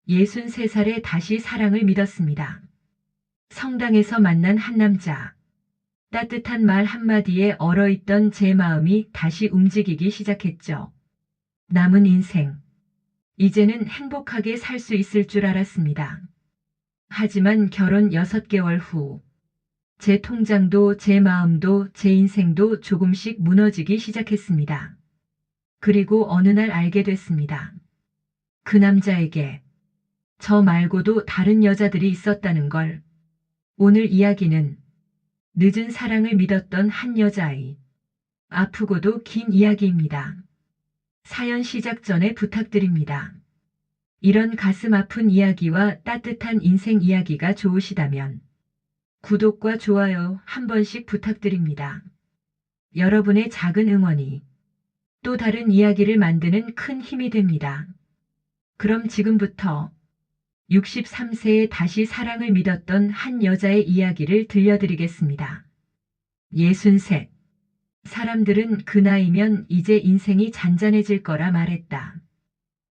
63살에 다시 사랑을 믿었습니다. 성당에서 만난 한 남자. 따뜻한 말 한마디에 얼어있던 제 마음이 다시 움직이기 시작했죠. 남은 인생. 이제는 행복하게 살 수 있을 줄 알았습니다. 하지만 결혼 6개월 후, 제 통장도 제 마음도 제 인생도 조금씩 무너지기 시작했습니다. 그리고 어느 날 알게 됐습니다. 그 남자에게 저 말고도 다른 여자들이 있었다는 걸. 오늘 이야기는 늦은 사랑을 믿었던 한 여자아이. 아프고도 긴 이야기입니다. 사연 시작 전에 부탁드립니다. 이런 가슴 아픈 이야기와 따뜻한 인생 이야기가 좋으시다면 구독과 좋아요 한 번씩 부탁드립니다. 여러분의 작은 응원이 또 다른 이야기를 만드는 큰 힘이 됩니다. 그럼 지금부터 63세에 다시 사랑을 믿었던 한 여자의 이야기를 들려드리겠습니다. 63. 사람들은 그 나이면 이제 인생이 잔잔해질 거라 말했다.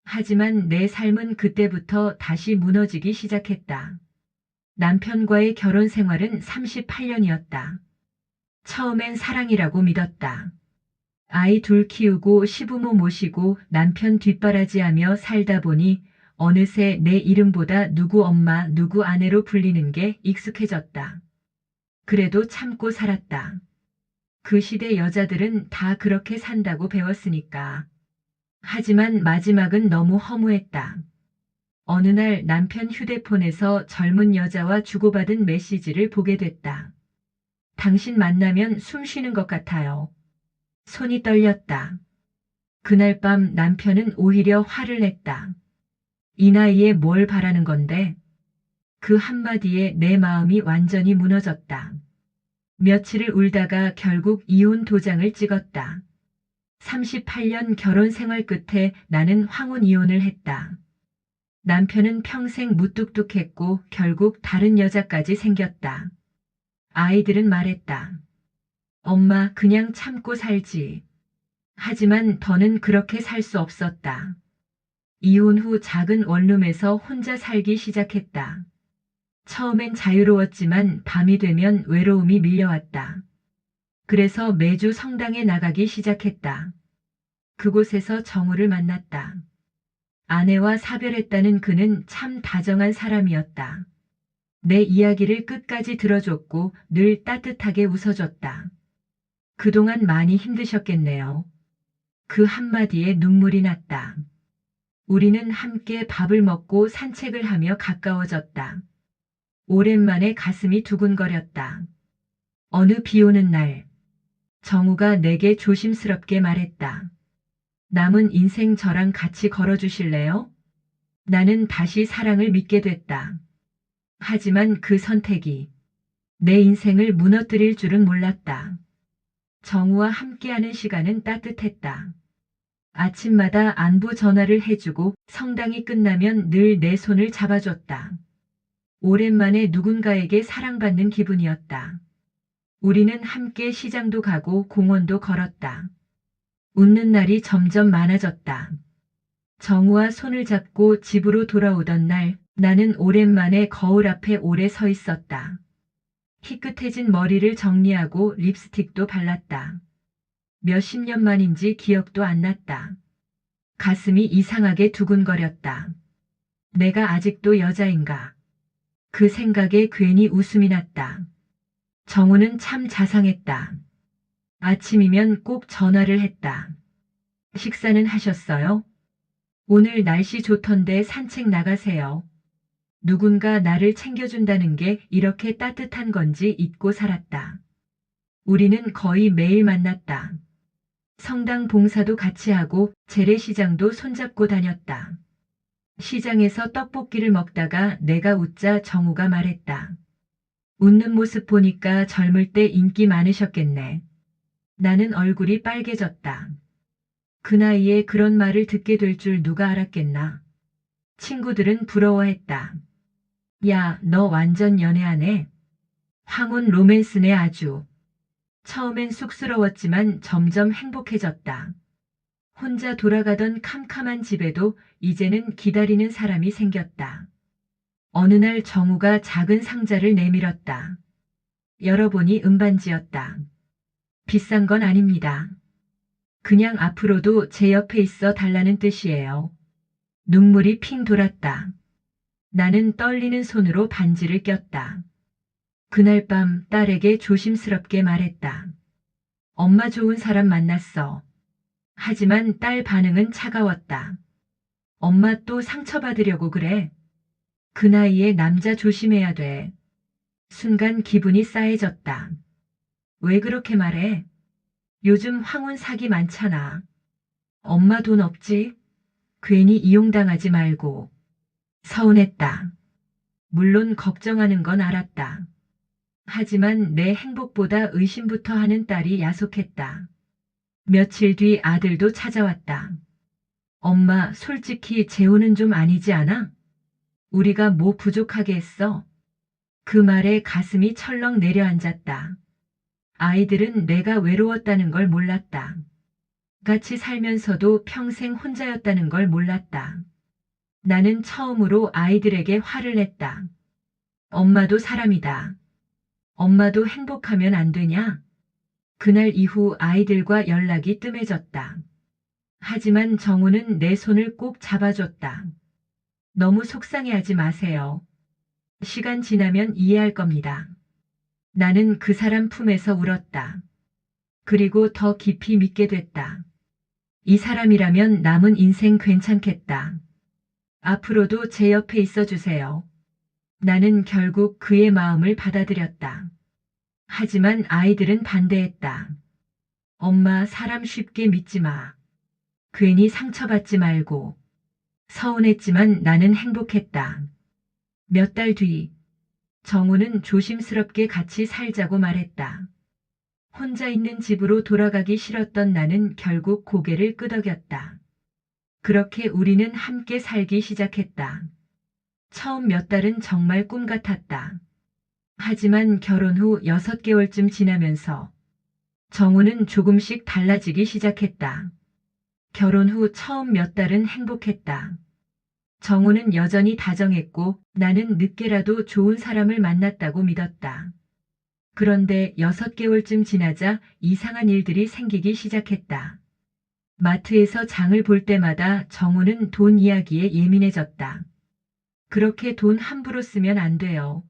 하지만 내 삶은 그때부터 다시 무너지기 시작했다. 남편과의 결혼 생활은 38년이었다. 처음엔 사랑이라고 믿었다. 아이 둘 키우고 시부모 모시고 남편 뒷바라지하며 살다 보니 어느새 내 이름보다 누구 엄마 누구 아내로 불리는 게 익숙해졌다. 그래도 참고 살았다. 그 시대 여자들은 다 그렇게 산다고 배웠으니까. 하지만 마지막은 너무 허무했다. 어느 날 남편 휴대폰에서 젊은 여자와 주고받은 메시지를 보게 됐다. 당신 만나면 숨 쉬는 것 같아요. 손이 떨렸다. 그날 밤 남편은 오히려 화를 냈다. 이 나이에 뭘 바라는 건데? 그 한마디에 내 마음이 완전히 무너졌다. 며칠을 울다가 결국 이혼 도장을 찍었다. 38년 결혼 생활 끝에 나는 황혼 이혼을 했다. 남편은 평생 무뚝뚝했고 결국 다른 여자까지 생겼다. 아이들은 말했다. 엄마 그냥 참고 살지. 하지만 더는 그렇게 살 수 없었다. 이혼 후 작은 원룸에서 혼자 살기 시작했다. 처음엔 자유로웠지만 밤이 되면 외로움이 밀려왔다. 그래서 매주 성당에 나가기 시작했다. 그곳에서 정우를 만났다. 아내와 사별했다는 그는 참 다정한 사람이었다. 내 이야기를 끝까지 들어줬고 늘 따뜻하게 웃어줬다. 그동안 많이 힘드셨겠네요. 그 한마디에 눈물이 났다. 우리는 함께 밥을 먹고 산책을 하며 가까워졌다. 오랜만에 가슴이 두근거렸다. 어느 비 오는 날, 정우가 내게 조심스럽게 말했다. 남은 인생 저랑 같이 걸어주실래요? 나는 다시 사랑을 믿게 됐다. 하지만 그 선택이 내 인생을 무너뜨릴 줄은 몰랐다. 정우와 함께하는 시간은 따뜻했다. 아침마다 안부 전화를 해주고 성당이 끝나면 늘 내 손을 잡아줬다. 오랜만에 누군가에게 사랑받는 기분이었다. 우리는 함께 시장도 가고 공원도 걸었다. 웃는 날이 점점 많아졌다. 정우와 손을 잡고 집으로 돌아오던 날 나는 오랜만에 거울 앞에 오래 서 있었다. 희끗해진 머리를 정리하고 립스틱도 발랐다. 몇십 년 만인지 기억도 안 났다. 가슴이 이상하게 두근거렸다. 내가 아직도 여자인가? 그 생각에 괜히 웃음이 났다. 정우는 참 자상했다. 아침이면 꼭 전화를 했다. 식사는 하셨어요? 오늘 날씨 좋던데 산책 나가세요. 누군가 나를 챙겨준다는 게 이렇게 따뜻한 건지 잊고 살았다. 우리는 거의 매일 만났다. 성당 봉사도 같이 하고 재래시장도 손잡고 다녔다. 시장에서 떡볶이를 먹다가 내가 웃자 정우가 말했다. 웃는 모습 보니까 젊을 때 인기 많으셨겠네. 나는 얼굴이 빨개졌다. 그 나이에 그런 말을 듣게 될 줄 누가 알았겠나. 친구들은 부러워했다. 야, 너 완전 연애하네. 황혼 로맨스네 아주. 처음엔 쑥스러웠지만 점점 행복해졌다. 혼자 돌아가던 캄캄한 집에도 이제는 기다리는 사람이 생겼다. 어느 날 정우가 작은 상자를 내밀었다. 열어보니 은반지였다. 비싼 건 아닙니다. 그냥 앞으로도 제 옆에 있어 달라는 뜻이에요. 눈물이 핑 돌았다. 나는 떨리는 손으로 반지를 꼈다. 그날 밤 딸에게 조심스럽게 말했다. 엄마 좋은 사람 만났어. 하지만 딸 반응은 차가웠다. 엄마 또 상처받으려고 그래. 그 나이에 남자 조심해야 돼. 순간 기분이 싸해졌다. 왜 그렇게 말해? 요즘 황혼 사기 많잖아. 엄마 돈 없지? 괜히 이용당하지 말고. 서운했다. 물론 걱정하는 건 알았다. 하지만 내 행복보다 의심부터 하는 딸이 야속했다. 며칠 뒤 아들도 찾아왔다. 엄마, 솔직히 재혼은 좀 아니지 않아? 우리가 뭐 부족하게 했어? 그 말에 가슴이 철렁 내려앉았다. 아이들은 내가 외로웠다는 걸 몰랐다. 같이 살면서도 평생 혼자였다는 걸 몰랐다. 나는 처음으로 아이들에게 화를 냈다. 엄마도 사람이다. 엄마도 행복하면 안 되냐? 그날 이후 아이들과 연락이 뜸해졌다. 하지만 정우는 내 손을 꼭 잡아줬다. 너무 속상해하지 마세요. 시간 지나면 이해할 겁니다. 나는 그 사람 품에서 울었다. 그리고 더 깊이 믿게 됐다. 이 사람이라면 남은 인생 괜찮겠다. 앞으로도 제 옆에 있어 주세요. 나는 결국 그의 마음을 받아들였다. 하지만 아이들은 반대했다. 엄마, 사람 쉽게 믿지 마. 괜히 상처받지 말고. 서운했지만 나는 행복했다. 몇 달 뒤, 정우는 조심스럽게 같이 살자고 말했다. 혼자 있는 집으로 돌아가기 싫었던 나는 결국 고개를 끄덕였다. 그렇게 우리는 함께 살기 시작했다. 처음 몇 달은 정말 꿈 같았다. 하지만 결혼 후 6개월쯤 지나면서 정우는 조금씩 달라지기 시작했다. 결혼 후 처음 몇 달은 행복했다. 정우는 여전히 다정했고 나는 늦게라도 좋은 사람을 만났다고 믿었다. 그런데 6개월쯤 지나자 이상한 일들이 생기기 시작했다. 마트에서 장을 볼 때마다 정우는 돈 이야기에 예민해졌다. 그렇게 돈 함부로 쓰면 안 돼요.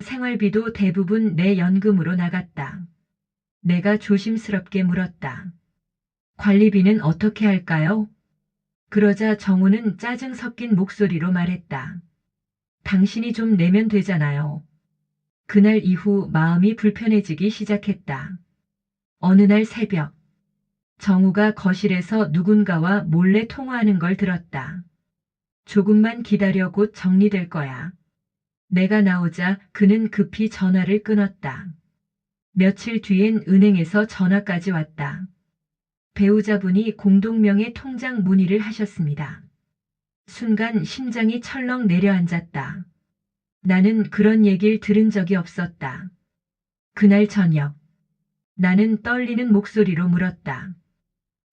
생활비도 대부분 내 연금으로 나갔다. 내가 조심스럽게 물었다. 관리비는 어떻게 할까요? 그러자 정우는 짜증 섞인 목소리로 말했다. 당신이 좀 내면 되잖아요. 그날 이후 마음이 불편해지기 시작했다. 어느 날 새벽, 정우가 거실에서 누군가와 몰래 통화하는 걸 들었다. 조금만 기다려 곧 정리될 거야. 내가 나오자 그는 급히 전화를 끊었다. 며칠 뒤엔 은행에서 전화까지 왔다. 배우자분이 공동명의 통장 문의를 하셨습니다. 순간 심장이 철렁 내려앉았다. 나는 그런 얘기를 들은 적이 없었다. 그날 저녁, 나는 떨리는 목소리로 물었다.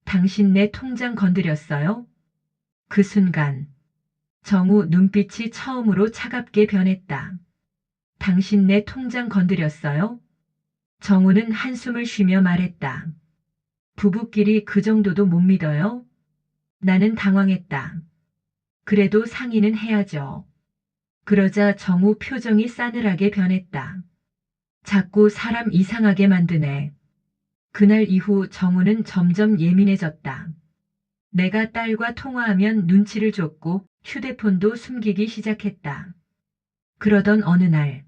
당신 내 통장 건드렸어요? 그 순간, 정우 눈빛이 처음으로 차갑게 변했다. 당신 내 통장 건드렸어요? 정우는 한숨을 쉬며 말했다. 부부끼리 그 정도도 못 믿어요? 나는 당황했다. 그래도 상의는 해야죠. 그러자 정우 표정이 싸늘하게 변했다. 자꾸 사람 이상하게 만드네. 그날 이후 정우는 점점 예민해졌다. 내가 딸과 통화하면 눈치를 줬고 휴대폰도 숨기기 시작했다. 그러던 어느 날,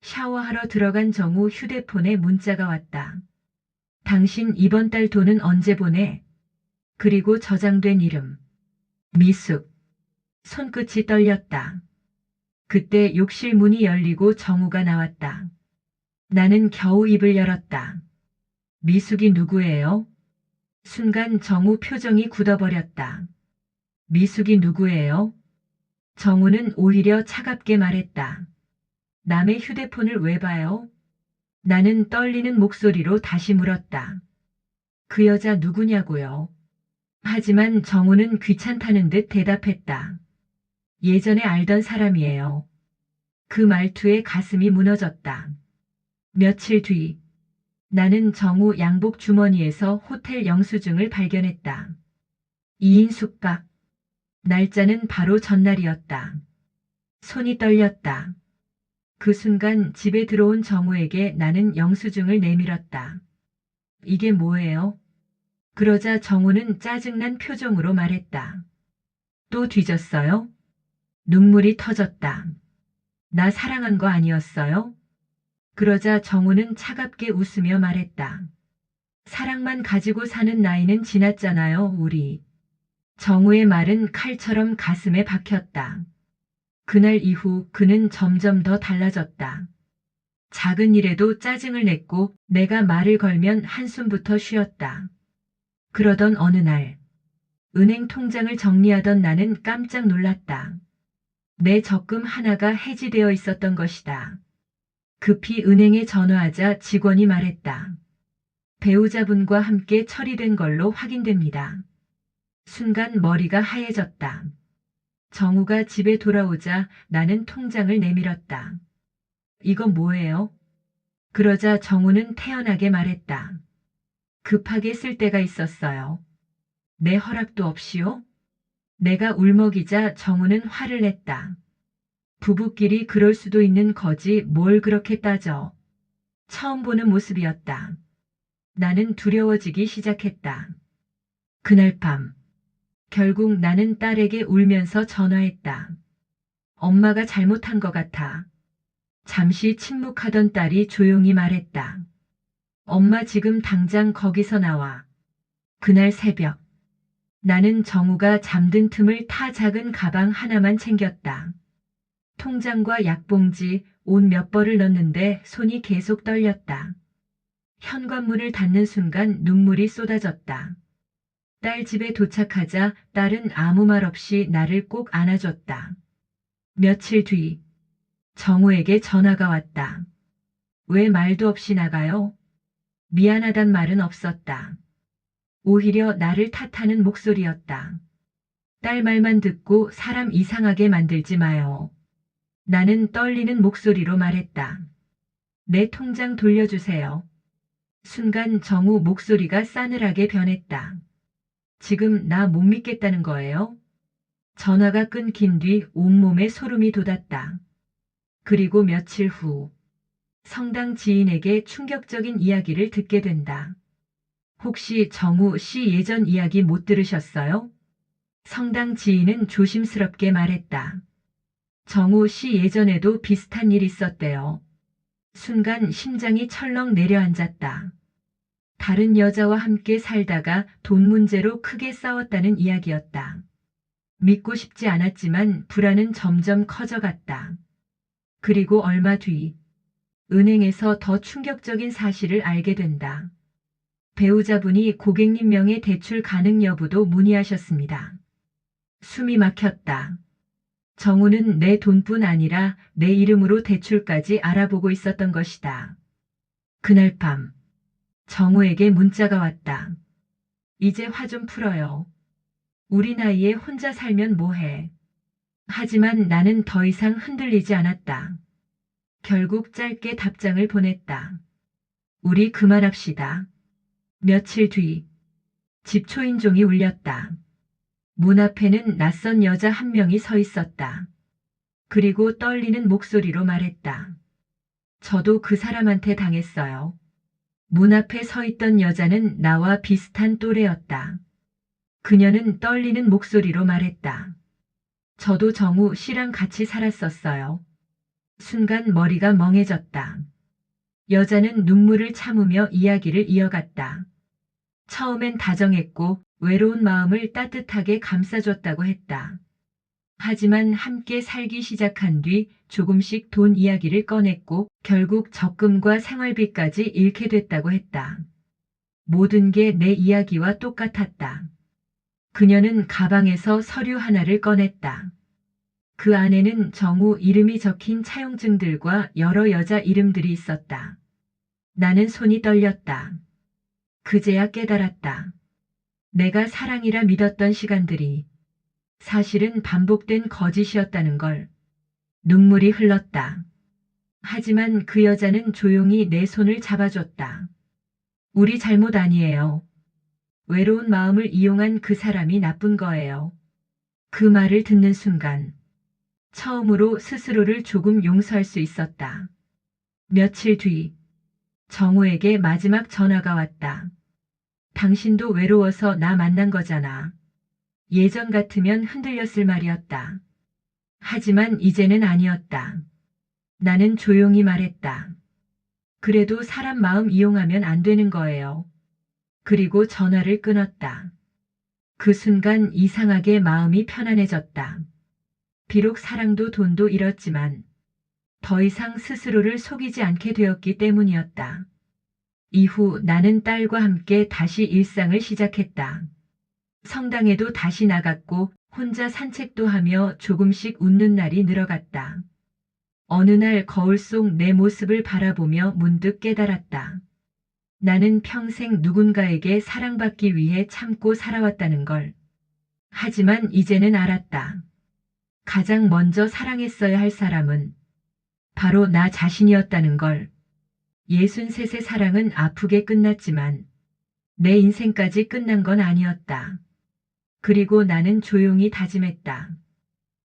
샤워하러 들어간 정우 휴대폰에 문자가 왔다. 당신 이번 달 돈은 언제 보내? 그리고 저장된 이름. 미숙. 손끝이 떨렸다. 그때 욕실 문이 열리고 정우가 나왔다. 나는 겨우 입을 열었다. 미숙이 누구예요? 순간 정우 표정이 굳어버렸다. 미숙이 누구예요? 정우는 오히려 차갑게 말했다. 남의 휴대폰을 왜 봐요? 나는 떨리는 목소리로 다시 물었다. 그 여자 누구냐고요? 하지만 정우는 귀찮다는 듯 대답했다. 예전에 알던 사람이에요. 그 말투에 가슴이 무너졌다. 며칠 뒤, 나는 정우 양복 주머니에서 호텔 영수증을 발견했다. 2인 숙박. 날짜는 바로 전날이었다. 손이 떨렸다. 그 순간 집에 들어온 정우에게 나는 영수증을 내밀었다. 이게 뭐예요? 그러자 정우는 짜증난 표정으로 말했다. 또 뒤졌어요? 눈물이 터졌다. 나 사랑한 거 아니었어요? 그러자 정우는 차갑게 웃으며 말했다. 사랑만 가지고 사는 나이는 지났잖아요, 우리. 정우의 말은 칼처럼 가슴에 박혔다. 그날 이후 그는 점점 더 달라졌다. 작은 일에도 짜증을 냈고 내가 말을 걸면 한숨부터 쉬었다. 그러던 어느 날, 은행 통장을 정리하던 나는 깜짝 놀랐다. 내 적금 하나가 해지되어 있었던 것이다. 급히 은행에 전화하자 직원이 말했다. 배우자분과 함께 처리된 걸로 확인됩니다. 순간 머리가 하얘졌다. 정우가 집에 돌아오자 나는 통장을 내밀었다. 이건 뭐예요? 그러자 정우는 태연하게 말했다. 급하게 쓸 때가 있었어요. 내 허락도 없이요? 내가 울먹이자 정우는 화를 냈다. 부부끼리 그럴 수도 있는 거지 뭘 그렇게 따져. 처음 보는 모습이었다. 나는 두려워지기 시작했다. 그날 밤, 결국 나는 딸에게 울면서 전화했다. 엄마가 잘못한 것 같아. 잠시 침묵하던 딸이 조용히 말했다. 엄마 지금 당장 거기서 나와. 그날 새벽, 나는 정우가 잠든 틈을 타 작은 가방 하나만 챙겼다. 통장과 약봉지, 옷 몇 벌을 넣는데 손이 계속 떨렸다. 현관문을 닫는 순간 눈물이 쏟아졌다. 딸 집에 도착하자 딸은 아무 말 없이 나를 꼭 안아줬다. 며칠 뒤, 정우에게 전화가 왔다. 왜 말도 없이 나가요? 미안하단 말은 없었다. 오히려 나를 탓하는 목소리였다. 딸 말만 듣고 사람 이상하게 만들지 마요. 나는 떨리는 목소리로 말했다. 내 통장 돌려주세요. 순간 정우 목소리가 싸늘하게 변했다. 지금 나 못 믿겠다는 거예요? 전화가 끊긴 뒤 온몸에 소름이 돋았다. 그리고 며칠 후, 성당 지인에게 충격적인 이야기를 듣게 된다. 혹시 정우 씨 예전 이야기 못 들으셨어요? 성당 지인은 조심스럽게 말했다. 정우 씨 예전에도 비슷한 일 있었대요. 순간 심장이 철렁 내려앉았다. 다른 여자와 함께 살다가 돈 문제로 크게 싸웠다는 이야기였다. 믿고 싶지 않았지만 불안은 점점 커져갔다. 그리고 얼마 뒤, 은행에서 더 충격적인 사실을 알게 된다. 배우자분이 고객님 명의 대출 가능 여부도 문의하셨습니다. 숨이 막혔다. 정우는 내 돈뿐 아니라 내 이름으로 대출까지 알아보고 있었던 것이다. 그날 밤, 정우에게 문자가 왔다. 이제 화 좀 풀어요. 우리 나이에 혼자 살면 뭐해. 하지만 나는 더 이상 흔들리지 않았다. 결국 짧게 답장을 보냈다. 우리 그만합시다. 며칠 뒤, 집 초인종이 울렸다. 문 앞에는 낯선 여자 한 명이 서 있었다. 그리고 떨리는 목소리로 말했다. 저도 그 사람한테 당했어요. 문 앞에 서 있던 여자는 나와 비슷한 또래였다. 그녀는 떨리는 목소리로 말했다. 저도 정우 씨랑 같이 살았었어요. 순간 머리가 멍해졌다. 여자는 눈물을 참으며 이야기를 이어갔다. 처음엔 다정했고 외로운 마음을 따뜻하게 감싸줬다고 했다. 하지만 함께 살기 시작한 뒤 조금씩 돈 이야기를 꺼냈고 결국 적금과 생활비까지 잃게 됐다고 했다. 모든 게 내 이야기와 똑같았다. 그녀는 가방에서 서류 하나를 꺼냈다. 그 안에는 정우 이름이 적힌 차용증들과 여러 여자 이름들이 있었다. 나는 손이 떨렸다. 그제야 깨달았다. 내가 사랑이라 믿었던 시간들이 사실은 반복된 거짓이었다는 걸. 눈물이 흘렀다. 하지만 그 여자는 조용히 내 손을 잡아줬다. 우리 잘못 아니에요. 외로운 마음을 이용한 그 사람이 나쁜 거예요. 그 말을 듣는 순간 처음으로 스스로를 조금 용서할 수 있었다. 며칠 뒤 정우에게 마지막 전화가 왔다. 당신도 외로워서 나 만난 거잖아. 예전 같으면 흔들렸을 말이었다. 하지만 이제는 아니었다. 나는 조용히 말했다. 그래도 사람 마음 이용하면 안 되는 거예요. 그리고 전화를 끊었다. 그 순간 이상하게 마음이 편안해졌다. 비록 사랑도 돈도 잃었지만 더 이상 스스로를 속이지 않게 되었기 때문이었다. 이후 나는 딸과 함께 다시 일상을 시작했다. 성당에도 다시 나갔고 혼자 산책도 하며 조금씩 웃는 날이 늘어갔다. 어느 날 거울 속 내 모습을 바라보며 문득 깨달았다. 나는 평생 누군가에게 사랑받기 위해 참고 살아왔다는 걸. 하지만 이제는 알았다. 가장 먼저 사랑했어야 할 사람은 바로 나 자신이었다는 걸. 63의 사랑은 아프게 끝났지만 내 인생까지 끝난 건 아니었다. 그리고 나는 조용히 다짐했다.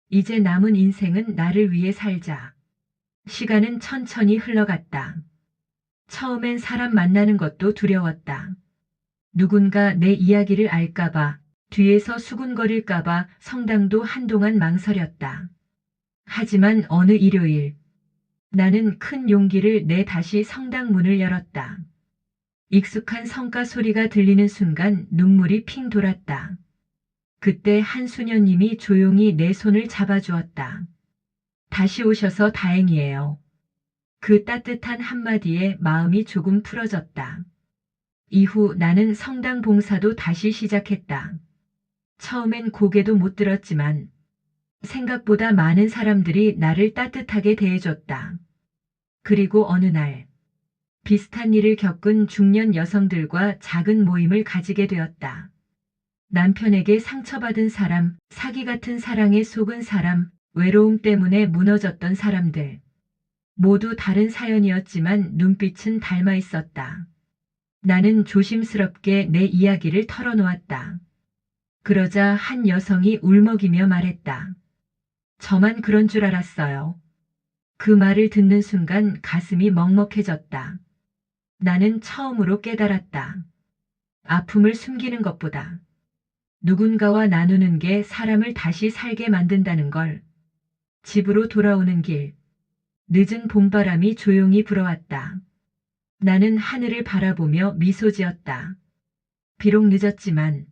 이제 남은 인생은 나를 위해 살자. 시간은 천천히 흘러갔다. 처음엔 사람 만나는 것도 두려웠다. 누군가 내 이야기를 알까봐, 뒤에서 수군거릴까봐 성당도 한동안 망설였다. 하지만 어느 일요일, 나는 큰 용기를 내 다시 성당 문을 열었다. 익숙한 성가 소리가 들리는 순간 눈물이 핑 돌았다. 그때 한 수녀님이 조용히 내 손을 잡아주었다. 다시 오셔서 다행이에요. 그 따뜻한 한마디에 마음이 조금 풀어졌다. 이후 나는 성당 봉사도 다시 시작했다. 처음엔 고개도 못 들었지만 생각보다 많은 사람들이 나를 따뜻하게 대해줬다. 그리고 어느 날 비슷한 일을 겪은 중년 여성들과 작은 모임을 가지게 되었다. 남편에게 상처받은 사람, 사기 같은 사랑에 속은 사람, 외로움 때문에 무너졌던 사람들. 모두 다른 사연이었지만 눈빛은 닮아 있었다. 나는 조심스럽게 내 이야기를 털어놓았다. 그러자 한 여성이 울먹이며 말했다. 저만 그런 줄 알았어요. 그 말을 듣는 순간 가슴이 먹먹해졌다. 나는 처음으로 깨달았다. 아픔을 숨기는 것보다 누군가와 나누는 게 사람을 다시 살게 만든다는 걸. 집으로 돌아오는 길. 늦은 봄바람이 조용히 불어왔다. 나는 하늘을 바라보며 미소 지었다. 비록 늦었지만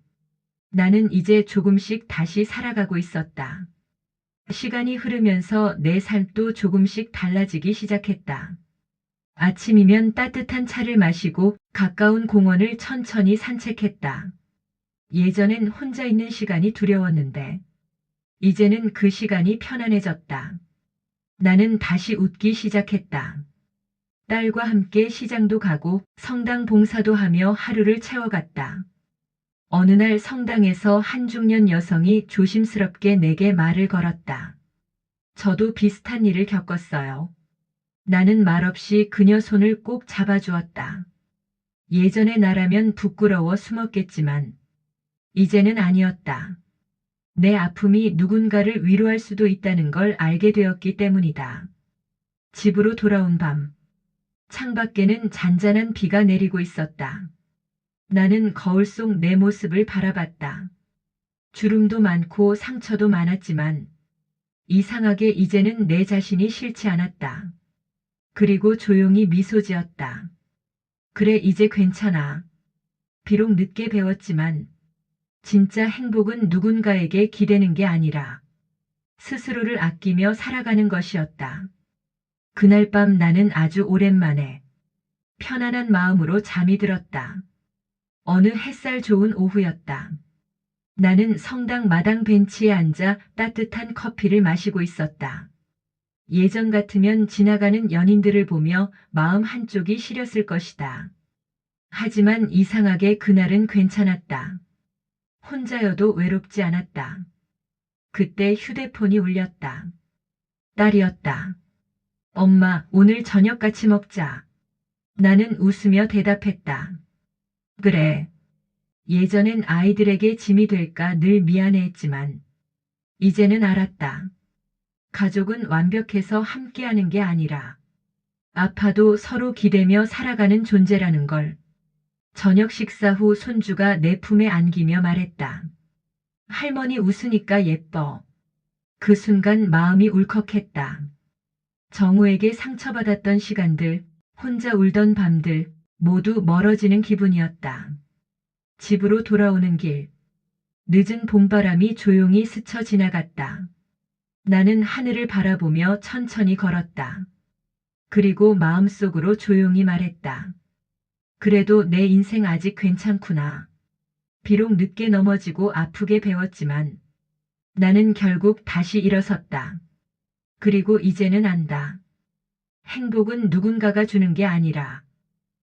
나는 이제 조금씩 다시 살아가고 있었다. 시간이 흐르면서 내 삶도 조금씩 달라지기 시작했다. 아침이면 따뜻한 차를 마시고 가까운 공원을 천천히 산책했다. 예전엔 혼자 있는 시간이 두려웠는데 이제는 그 시간이 편안해졌다. 나는 다시 웃기 시작했다. 딸과 함께 시장도 가고 성당 봉사도 하며 하루를 채워갔다. 어느 날 성당에서 한 중년 여성이 조심스럽게 내게 말을 걸었다. 저도 비슷한 일을 겪었어요. 나는 말없이 그녀 손을 꼭 잡아주었다. 예전의 나라면 부끄러워 숨었겠지만 이제는 아니었다. 내 아픔이 누군가를 위로할 수도 있다는 걸 알게 되었기 때문이다. 집으로 돌아온 밤. 창밖에는 잔잔한 비가 내리고 있었다. 나는 거울 속 내 모습을 바라봤다. 주름도 많고 상처도 많았지만 이상하게 이제는 내 자신이 싫지 않았다. 그리고 조용히 미소 지었다. 그래, 이제 괜찮아. 비록 늦게 배웠지만 진짜 행복은 누군가에게 기대는 게 아니라 스스로를 아끼며 살아가는 것이었다. 그날 밤 나는 아주 오랜만에 편안한 마음으로 잠이 들었다. 어느 햇살 좋은 오후였다. 나는 성당 마당 벤치에 앉아 따뜻한 커피를 마시고 있었다. 예전 같으면 지나가는 연인들을 보며 마음 한쪽이 시렸을 것이다. 하지만 이상하게 그날은 괜찮았다. 혼자여도 외롭지 않았다. 그때 휴대폰이 울렸다. 딸이었다. 엄마, 오늘 저녁 같이 먹자. 나는 웃으며 대답했다. 그래. 예전엔 아이들에게 짐이 될까 늘 미안해했지만, 이제는 알았다. 가족은 완벽해서 함께하는 게 아니라, 아파도 서로 기대며 살아가는 존재라는 걸. 저녁 식사 후 손주가 내 품에 안기며 말했다. 할머니 웃으니까 예뻐. 그 순간 마음이 울컥했다. 정우에게 상처받았던 시간들, 혼자 울던 밤들, 모두 멀어지는 기분이었다. 집으로 돌아오는 길. 늦은 봄바람이 조용히 스쳐 지나갔다. 나는 하늘을 바라보며 천천히 걸었다. 그리고 마음속으로 조용히 말했다. 그래도 내 인생 아직 괜찮구나. 비록 늦게 넘어지고 아프게 배웠지만 나는 결국 다시 일어섰다. 그리고 이제는 안다. 행복은 누군가가 주는 게 아니라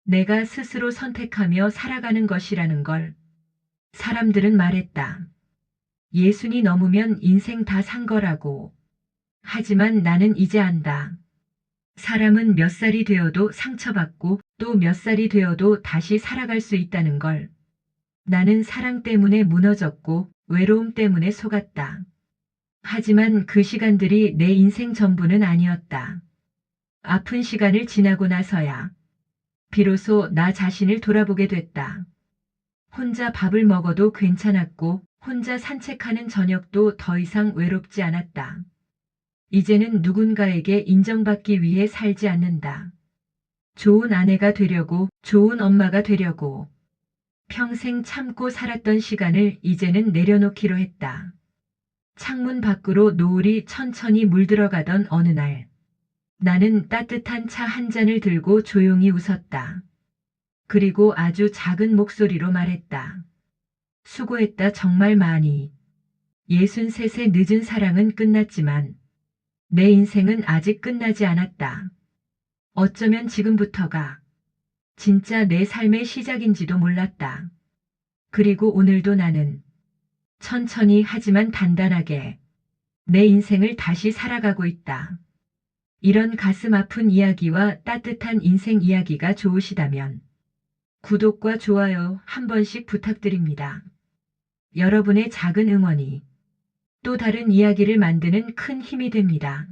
내가 스스로 선택하며 살아가는 것이라는 걸. 사람들은 말했다. 예순이 넘으면 인생 다 산 거라고. 하지만 나는 이제 안다. 사람은 몇 살이 되어도 상처받고 또 몇 살이 되어도 다시 살아갈 수 있다는 걸. 나는 사랑 때문에 무너졌고 외로움 때문에 속았다. 하지만 그 시간들이 내 인생 전부는 아니었다. 아픈 시간을 지나고 나서야 비로소 나 자신을 돌아보게 됐다. 혼자 밥을 먹어도 괜찮았고 혼자 산책하는 저녁도 더 이상 외롭지 않았다. 이제는 누군가에게 인정받기 위해 살지 않는다. 좋은 아내가 되려고, 좋은 엄마가 되려고. 평생 참고 살았던 시간을 이제는 내려놓기로 했다. 창문 밖으로 노을이 천천히 물들어가던 어느 날, 나는 따뜻한 차 한 잔을 들고 조용히 웃었다. 그리고 아주 작은 목소리로 말했다. 수고했다 정말 많이. 63의 늦은 사랑은 끝났지만 내 인생은 아직 끝나지 않았다. 어쩌면 지금부터가 진짜 내 삶의 시작인지도 몰랐다. 그리고 오늘도 나는 천천히 하지만 단단하게 내 인생을 다시 살아가고 있다. 이런 가슴 아픈 이야기와 따뜻한 인생 이야기가 좋으시다면 구독과 좋아요 한 번씩 부탁드립니다. 여러분의 작은 응원이 또 다른 이야기를 만드는 큰 힘이 됩니다.